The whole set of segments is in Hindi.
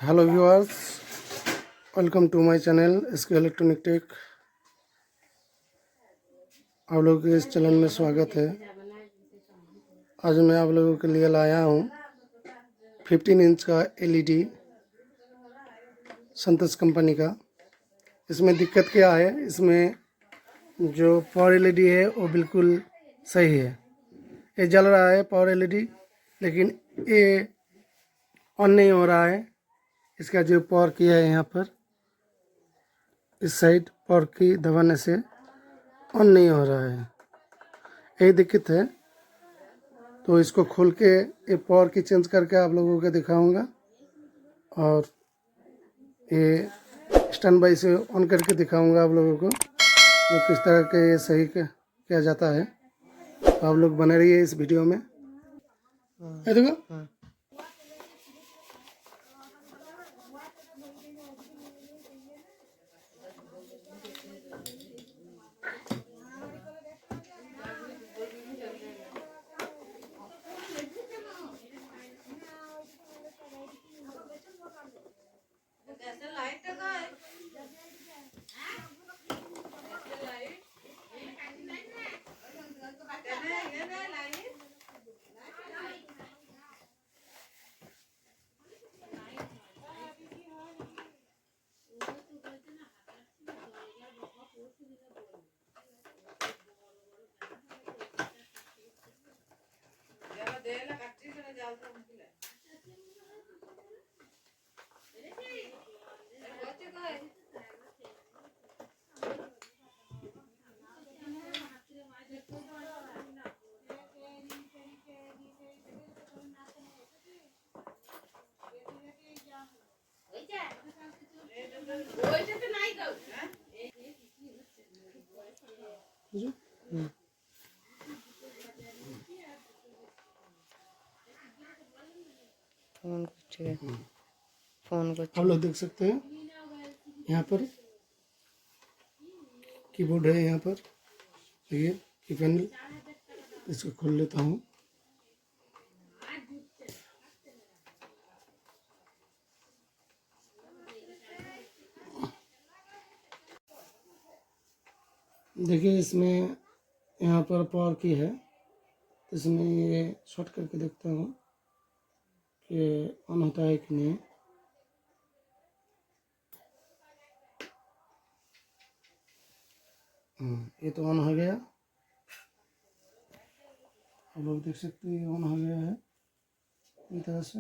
Hello viewers, welcome to my channel SK electronic tech. आप लोगों के इस चैनल में स्वागत है। आज मैं आप लोगों के लिए लाया हूँ 15 इंच का एलईडी संतोष कंपनी का। इसमें दिक्कत क्या है, इसमें जो पावर एलईडी है वो बिल्कुल सही है। ये जल रहा है पावर एलईडी, लेकिन ये ऑन नहीं हो रहा है। इसका जो पावर की है यहाँ पर इस साइड पावर की दबाने से ऑन नहीं हो रहा है, यही दिक्कत है। तो इसको खोल के ये पावर की चेंज करके आप लोगों को दिखाऊंगा और ये स्टैंड बाई से ऑन करके दिखाऊंगा आप लोगों को जो किस तरह के ये सही किया जाता है। तो आप लोग बने रहिए इस वीडियो में। देखो फोन को आप लोग देख सकते हैं यहाँ पर कीबोर्ड है। यहाँ पर देखिए की पैनल, इसको खोल लेता हूँ। देखिए इसमें यहाँ पर पावर की है, तो इसमें ये शॉर्ट करके देखता हूँ कि ऑन होता है कि नहीं। ये तो ऑन हो गया, आप लोग देख सकते हैं ऑन हो गया है पूरी तरह से।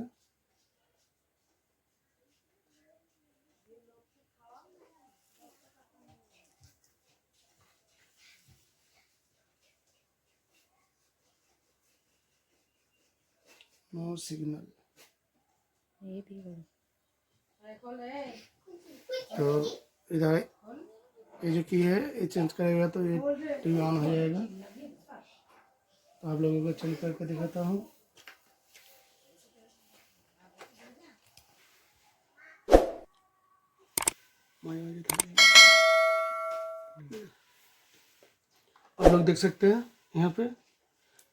No signal. ये भी बड़ा तो इधर ये जो की है ये चेंज करेगा तो ये टीवी ऑन हो जाएगा। तो आप लोगों को चेंज करके दिखाता हूँ। आप लोग देख सकते हैं यहाँ पे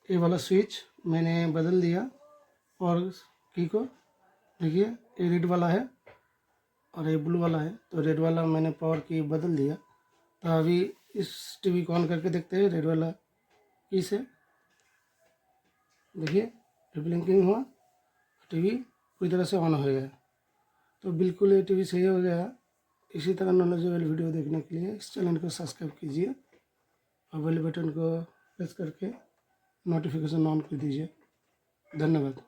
ये वाला स्विच मैंने बदल दिया और की को देखिए ये रेड वाला है और ये ब्लू वाला है। तो रेड वाला मैंने पावर की बदल दिया। तो अभी इस टीवी को ऑन करके देखते हैं रेड वाला की से। देखिए ब्लिंकिंग हुआ, टीवी पूरी तरह से ऑन हो गया। तो बिल्कुल ये टीवी सही हो गया। इसी तरह नॉलेजेबल वीडियो देखने के लिए इस चैनल को सब्सक्राइब कीजिए और बेल बटन को प्रेस करके नोटिफिकेशन ऑन कर दीजिए। धन्यवाद।